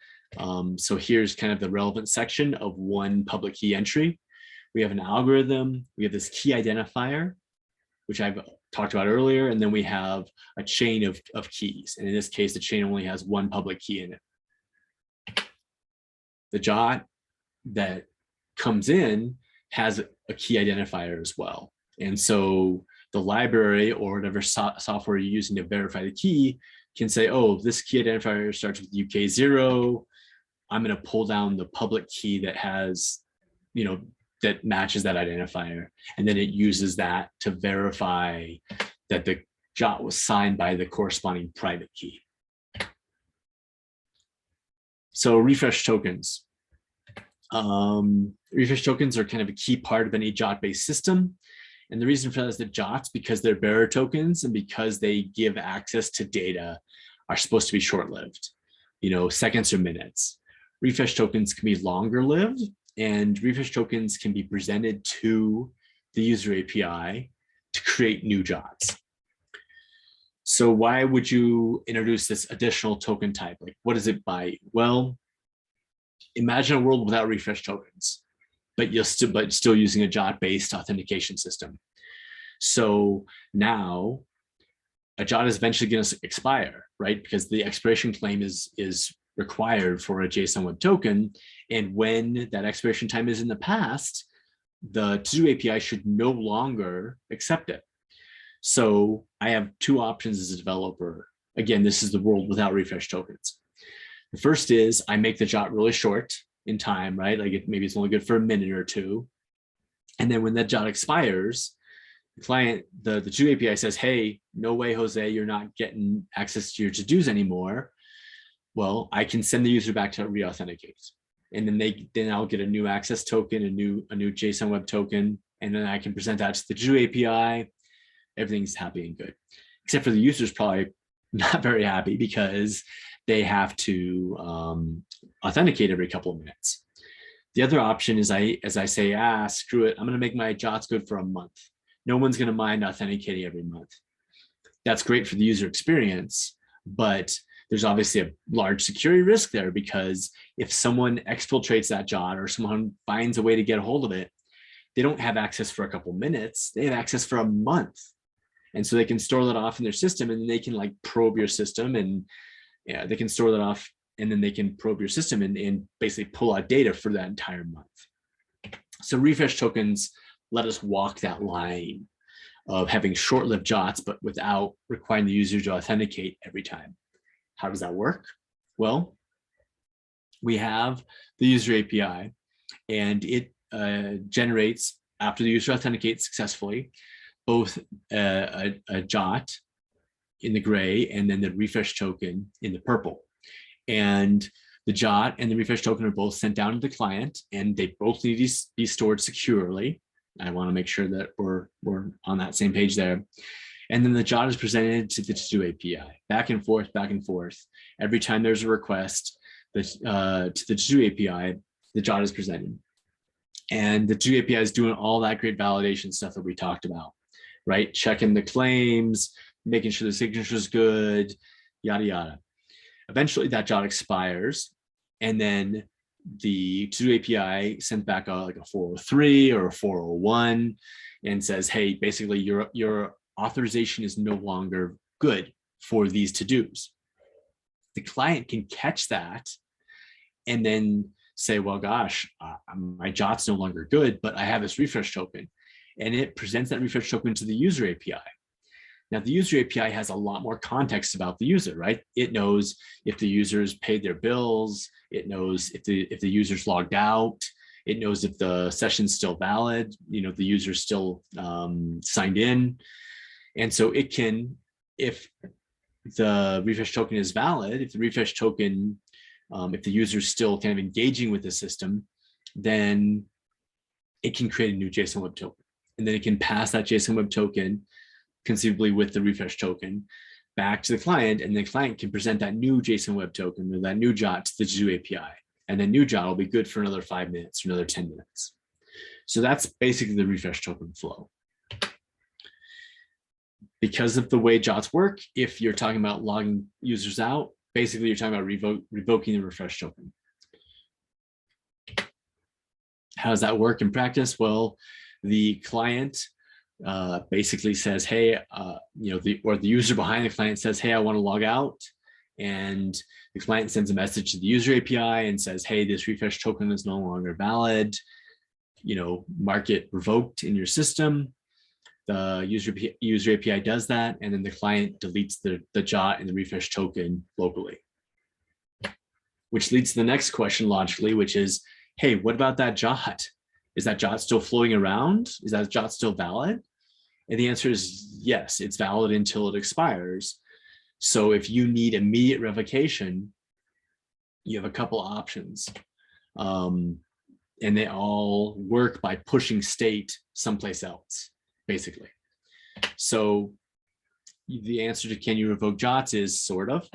So here's kind of the relevant section of one public key entry. We have an algorithm. We have this key identifier, which I've talked about earlier, and then we have a chain of keys. And in this case, the chain only has one public key in it. The JWT that comes in has a key identifier as well. And so the library or whatever software you're using to verify the key can say, oh, this key identifier starts with UK0. I'm going to pull down the public key that has, you know, that matches that identifier. And then it uses that to verify that the JWT was signed by the corresponding private key. So refresh tokens. Refresh tokens are kind of a key part of any JWT-based system. And the reason for that is that JWTs, because they're bearer tokens and because they give access to data, are supposed to be short-lived, you know, seconds or minutes. Refresh tokens can be longer lived, and refresh tokens can be presented to the user API to create new JWTs. So why would you introduce this additional token type? Like, what is it by? Well, Imagine a world without refresh tokens, but still using a JWT-based authentication system. So now a JWT is eventually going to expire, right? Because the expiration claim is required for a JSON Web Token. And when that expiration time is in the past, the to-do API should no longer accept it. So I have two options as a developer. Again, this is the world without refresh tokens. The first is I make the JWT really short in time, right? Like maybe it's only good for a minute or two. And then when that JWT expires, the client, the to-do API says, hey, no way, Jose, you're not getting access to your to-dos anymore. Well, I can send the user back to re-authenticate. And then I'll get a new access token, a new JSON Web Token, and then I can present that to the to-do API. Everything's happy and good, except for the user's probably not very happy because they have to authenticate every couple of minutes. The other option is as I say, screw it, I'm going to make my JWTs good for a month. No one's going to mind authenticating every month. That's great for the user experience, but there's obviously a large security risk there, because if someone exfiltrates that JWT or someone finds a way to get a hold of it, they don't have access for a couple of minutes, they have access for a month. And so they can store that off in their system, and then they can like probe your system, and they can store that off, and then they can probe your system and basically pull out data for that entire month. So refresh tokens let us walk that line of having short-lived JWTs, but without requiring the user to authenticate every time. How does that work? Well, we have the user API, and it generates, after the user authenticates successfully, both a JWT in the gray and then the refresh token in the purple. And the JWT and the refresh token are both sent down to the client, and they both need to be stored securely. I want to make sure that we're on that same page there. And then the JWT is presented to the to-do API, back and forth, back and forth. Every time there's a request to the to-do API, the JWT is presented. And the to-do API is doing all that great validation stuff that we talked about, right? Checking the claims, making sure the signature is good, yada, yada. Eventually that JWT expires, and then the to-do API sends back like a 403 or a 401 and says, hey, basically your authorization is no longer good for these to-dos. The client can catch that and then say, well, gosh, my JWT's no longer good, but I have this refresh token. And it presents that refresh token to the user API. Now, the user API has a lot more context about the user, right? It knows if the user's paid their bills. It knows if the user's logged out. It knows if the session's still valid, the user's still signed in. And so it can, if the refresh token is valid, if the refresh token, if the user's still kind of engaging with the system, then it can create a new JSON Web Token. And then it can pass that JSON Web Token, conceivably with the refresh token, back to the client, and the client can present that new JSON Web Token or that new JWT to the to-do API. And the new JWT will be good for another 5 minutes or another 10 minutes. So that's basically the refresh token flow. Because of the way JWTs work, if you're talking about logging users out, basically you're talking about revoking the refresh token. How does that work in practice? Well, the client basically says, hey, the user behind the client says, hey, I want to log out. And the client sends a message to the user API and says, hey, this refresh token is no longer valid. Mark it revoked in your system. The user API does that, and then the client deletes the JWT and the refresh token locally. Which leads to the next question logically, which is, hey, what about that JWT? Is that JWT still floating around? Is that JWT still valid? And the answer is yes, it's valid until it expires. So if you need immediate revocation, you have a couple options. And they all work by pushing state someplace else, basically. So the answer to can you revoke JWTs is sort of.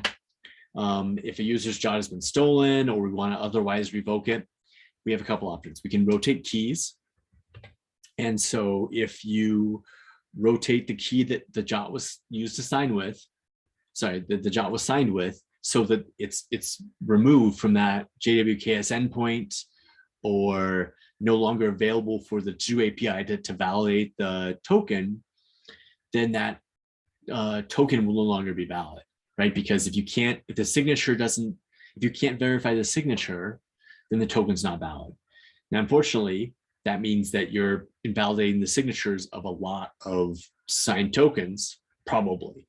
If a user's JWT has been stolen or we want to otherwise revoke it, we have a couple options. We can rotate keys. And so if you rotate the key that the JWT was used to sign with, the JWT was signed with, so that it's removed from that JWKS endpoint or no longer available for the two API to validate the token, then that token will no longer be valid, right? Because if you can't verify the signature, then the token's not valid. Now, unfortunately, that means that you're invalidating the signatures of a lot of signed tokens, probably.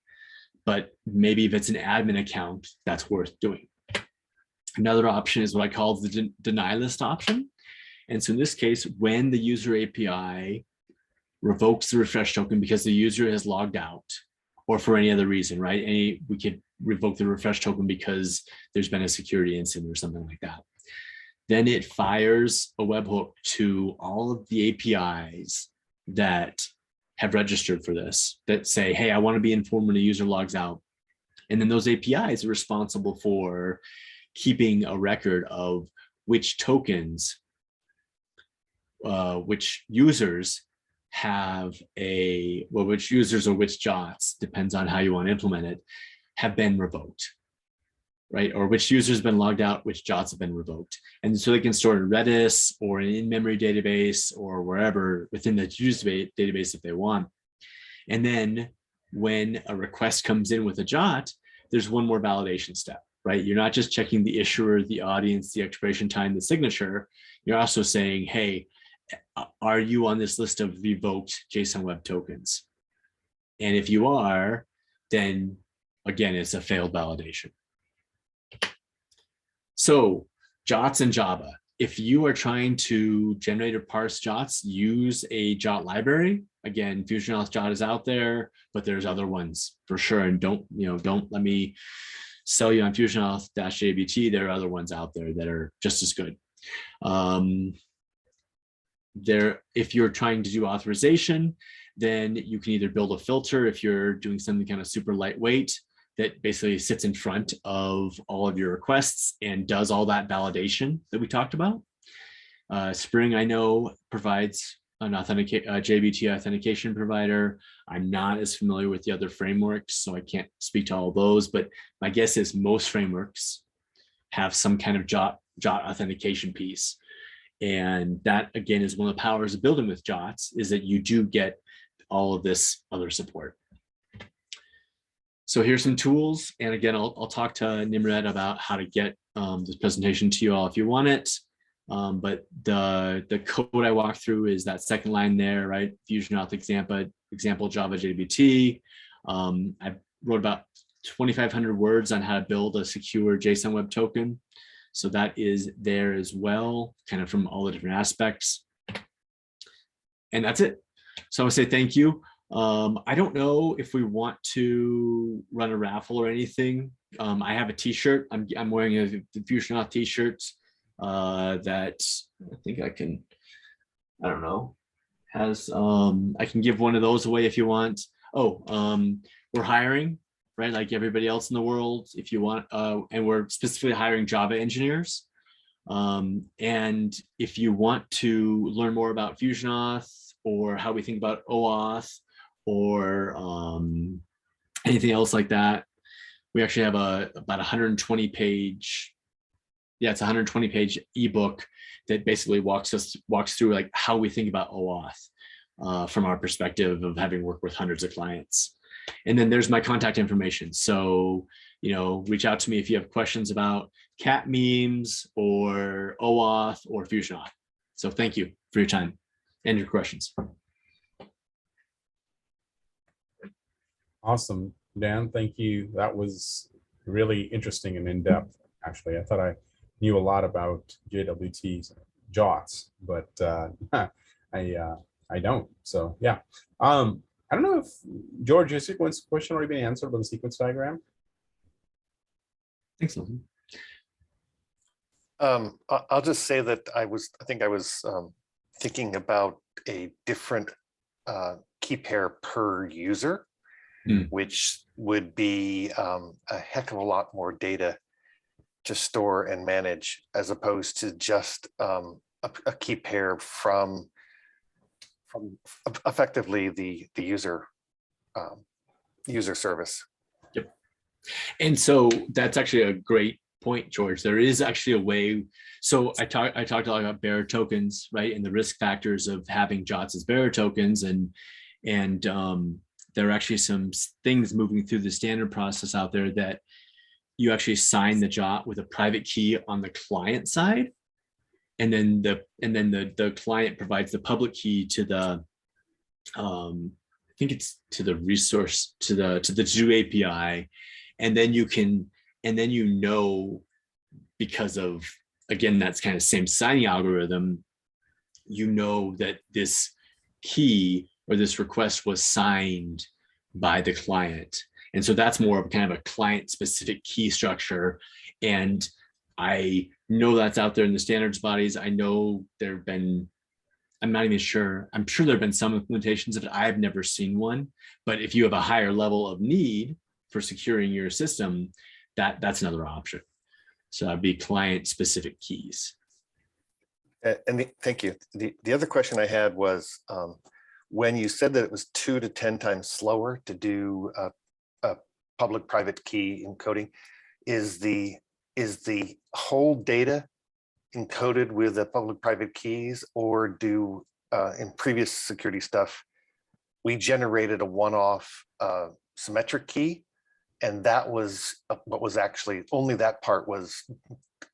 But maybe if it's an admin account, that's worth doing. Another option is what I call the deny list option. And so in this case, when the user API revokes the refresh token because the user has logged out, or for any other reason, right? We could revoke the refresh token because there's been a security incident or something like that. Then it fires a webhook to all of the APIs that have registered for this, that say, hey, I want to be informed when a user logs out. And then those APIs are responsible for keeping a record of which tokens, which users have which users or which JWTs, depends on how you want to implement it, have been revoked, right? Or which users have been logged out, which JWTs have been revoked. And so they can store in Redis or an in-memory database or wherever within the user database if they want. And then when a request comes in with a JWT, there's one more validation step, right? You're not just checking the issuer, the audience, the expiration time, the signature. You're also saying, hey, are you on this list of revoked JSON Web Tokens? And if you are, then again, it's a failed validation. So JWTs in Java. If you are trying to generate or parse JWTs, use a JWT library. Again, FusionAuth JWT is out there, but there's other ones for sure. And don't let me sell you on FusionAuth-JWT. There are other ones out there that are just as good. If you're trying to do authorization, then you can either build a filter if you're doing something kind of super lightweight that basically sits in front of all of your requests and does all that validation that we talked about. Spring, I know, provides an JWT authentication provider. I'm not as familiar with the other frameworks, so I can't speak to all of those, but my guess is most frameworks have some kind of JWT authentication piece. And that, again, is one of the powers of building with JWTs, is that you do get all of this other support. So here's some tools. And again, I'll talk to Nimrod about how to get this presentation to you all if you want it. But the code I walk through is that second line there, right? FusionAuth example Java JWT. I wrote about 2,500 words on how to build a secure JSON Web Token. So that is there as well, kind of from all the different aspects. And that's it. So I would say thank you. I don't know if we want to run a raffle or anything. I have a t-shirt. I'm wearing the FusionAuth t-shirts that I think I don't know, I can give one of those away if you want. We're hiring, right? Like everybody else in the world, if you want, and we're specifically hiring Java engineers. And if you want to learn more about FusionAuth or how we think about OAuth or anything else like that, we actually have about 120 page, it's a 120 page ebook that basically walks through like how we think about OAuth from our perspective of having worked with hundreds of clients. And then there's my contact information. So, reach out to me if you have questions about cat memes or OAuth or FusionAuth. So thank you for your time and your questions. Awesome, Dan. Thank you. That was really interesting and in-depth, actually. I thought I knew a lot about JWTs, JWTs, but I don't. So yeah. I don't know if, George, your sequence question already been answered by the sequence diagram? Thanks. I'll just say that I think I was thinking about a different key pair per user, which would be a heck of a lot more data to store and manage, as opposed to just a key pair from effectively the user service. Yep. And so that's actually a great point, George. There is actually a way. So I talked a lot about bearer tokens, right, and the risk factors of having JWTs as bearer tokens, and there are actually some things moving through the standard process out there that you actually sign the JWT with a private key on the client side, and then the client provides the public key to the I think it's to the resource, to the JWT API, and then because of, again, that's kind of same signing algorithm, that this key or this request was signed by the client. And so that's more of kind of a client specific key structure. And I know that's out there in the standards bodies. I know I'm not even sure. I'm sure there have been some implementations of it. I've never seen one, but if you have a higher level of need for securing your system, that's another option. So that'd be client specific keys. Thank you. The other question I had was, when you said that it was 2 to 10 times slower to do a public-private key encoding, is the whole data encoded with the public-private keys, or do in previous security stuff we generated a one-off symmetric key, and that was what was actually only that part was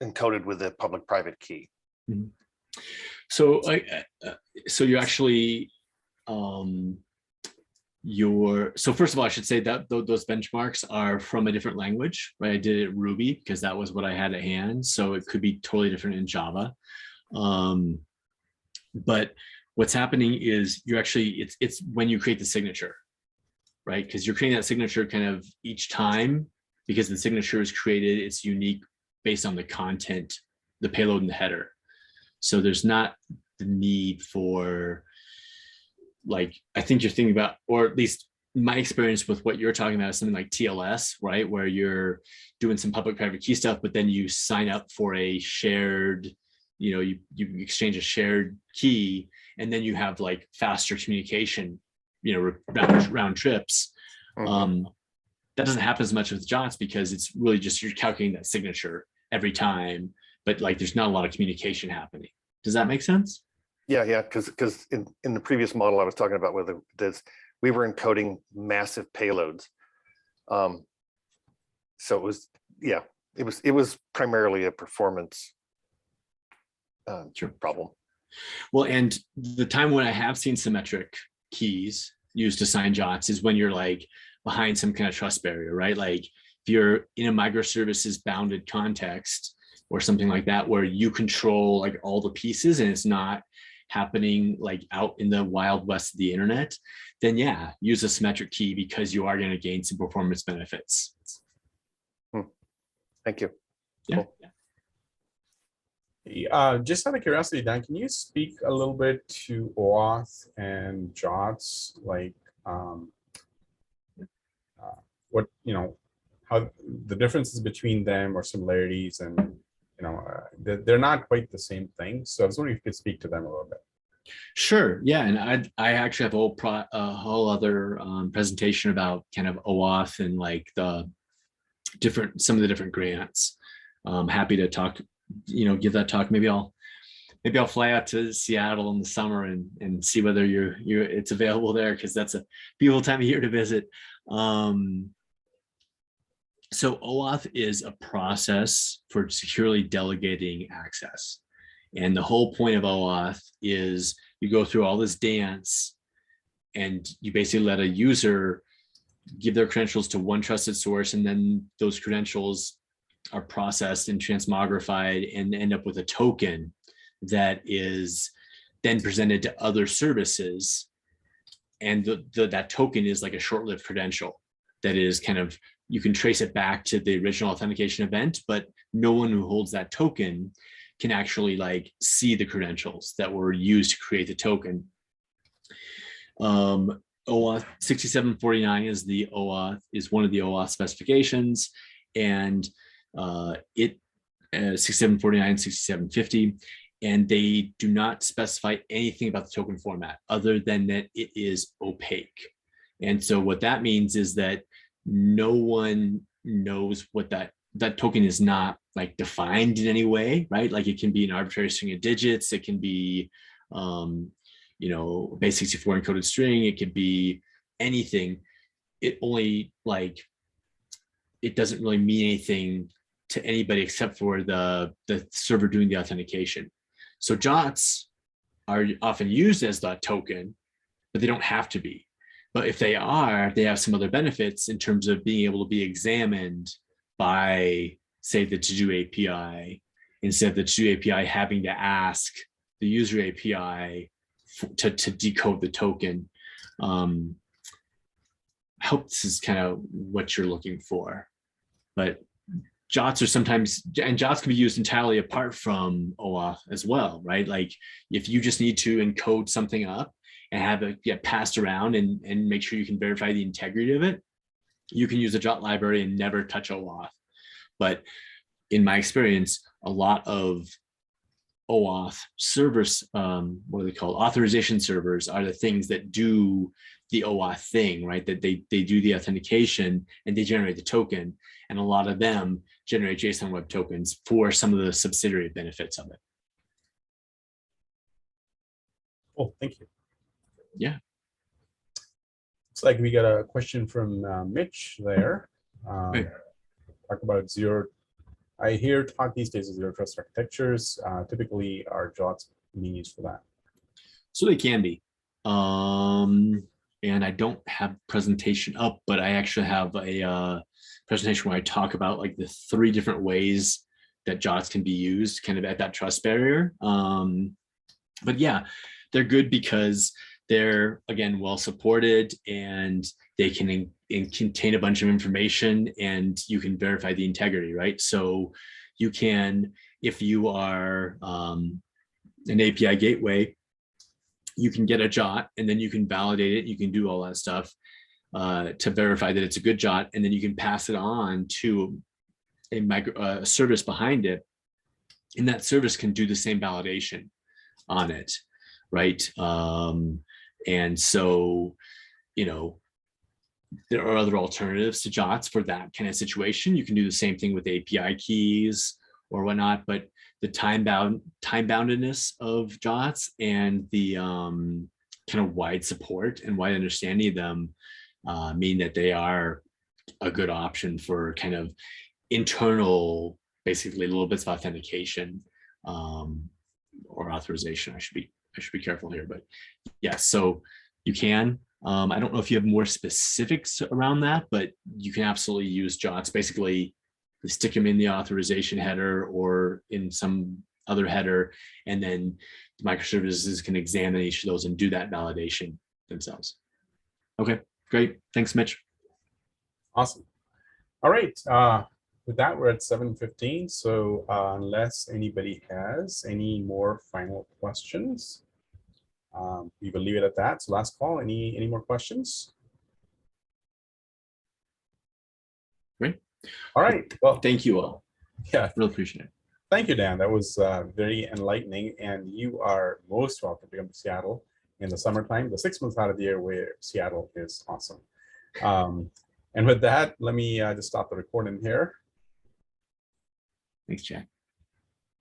encoded with the public-private key? Mm-hmm. So you actually so first of all, I should say that those benchmarks are from a different language, right? I did it Ruby because that was what I had at hand. So it could be totally different in Java. But what's happening is it's when you create the signature, right? Because you're creating that signature kind of each time, because the signature is created, it's unique based on the content, the payload and the header. So there's not the need for, like, I think you're thinking about, or at least my experience with what you're talking about is something like TLS, right? Where you're doing some public private key stuff, but then you sign up for a shared, you exchange a shared key, and then you have like faster communication, round trips. Mm-hmm. That doesn't happen as much with JWTs because it's really just, you're calculating that signature every time, but like there's not a lot of communication happening. Does that make sense? Yeah, because in the previous model I was talking about, whether we were encoding massive payloads, so it was primarily a performance problem. Well, and the time when I have seen symmetric keys used to sign JWTs is when you're like behind some kind of trust barrier, right? Like if you're in a microservices bounded context or something like that, where you control like all the pieces and it's not happening like out in the wild west of the internet, then yeah, use a symmetric key because you are going to gain some performance benefits. Thank you. Yeah. Cool. Just out of curiosity, Dan, can you speak a little bit to OAuth and JWTs, like what, how the differences between them or similarities, and they're not quite the same thing. So I was wondering if you could speak to them a little bit. Sure. Yeah, and I actually have a whole other presentation about kind of OAuth and like some of the different grants. Happy to talk, give that talk. Maybe I'll fly out to Seattle in the summer and see whether it's available there, because that's a beautiful time of year to visit. So OAuth is a process for securely delegating access. And the whole point of OAuth is you go through all this dance and you basically let a user give their credentials to one trusted source, and then those credentials are processed and transmogrified and end up with a token that is then presented to other services. And that token is like a short-lived credential that is kind of, you can trace it back to the original authentication event, but no one who holds that token can actually like see the credentials that were used to create the token. OAuth 6749 is one of the OAuth specifications, and 6749 and 6750, and they do not specify anything about the token format other than that it is opaque. And so what that means is that no one knows what that token is not like defined in any way, right? Like it can be an arbitrary string of digits. It can be, you know, base 64 encoded string. It could be anything. It only like, it doesn't really mean anything to anybody except for the server doing the authentication. So JWTs are often used as that token, but they don't have to be. But if they are, they have some other benefits in terms of being able to be examined by, say, the to-do API, instead of the to-do API having to ask the user API to decode the token. I hope this is kind of what you're looking for. But JWTs are sometimes, and JWTs can be used entirely apart from OAuth as well, right? Like if you just need to encode something up and have it get passed around and make sure you can verify the integrity of it, you can use a JWT library and never touch OAuth. But in my experience, a lot of OAuth servers, what are they called? Authorization servers are the things that do the OAuth thing, right? That they do the authentication and they generate the token. And a lot of them generate JSON Web Tokens for some of the subsidiary benefits of it. Oh, thank you. Yeah. Looks like we got a question from Mitch there. Right. Talk about zero. I hear talk these days of zero trust architectures. Typically, are JWTs being used for that? So they can be. And I don't have presentation up, but I actually have a presentation where I talk about like the 3 different ways that JWTs can be used kind of at that trust barrier. But yeah, they're good because they're, again, well supported and they can contain a bunch of information and you can verify the integrity, right? So you can, if you are an API gateway, you can get a JWT and then you can validate it. You can do all that stuff to verify that it's a good JWT, and then you can pass it on to a service behind it, and that service can do the same validation on it, right? And so, you know, there are other alternatives to JWTs for that kind of situation. You can do the same thing with API keys or whatnot, but the time boundedness of JWTs and the kind of wide support and wide understanding of them mean that they are a good option for kind of internal, basically little bits of authentication or authorization. I should be careful here, but yeah, so you can. I don't know if you have more specifics around that, but you can absolutely use JWTs. Basically, you stick them in the authorization header or in some other header, and then the microservices can examine each of those and do that validation themselves. Okay, great. Thanks, Mitch. Awesome. All right. With that, we're at 7:15. So unless anybody has any more final questions, we will leave it at that. So last call. Any more questions? Great. All right. Well, thank you all. Yeah, really appreciate it. Thank you, Dan. That was very enlightening. And you are most welcome to come to Seattle in the summertime, the 6 months out of the year where Seattle is awesome. And with that, let me just stop the recording here. Thanks, Jack.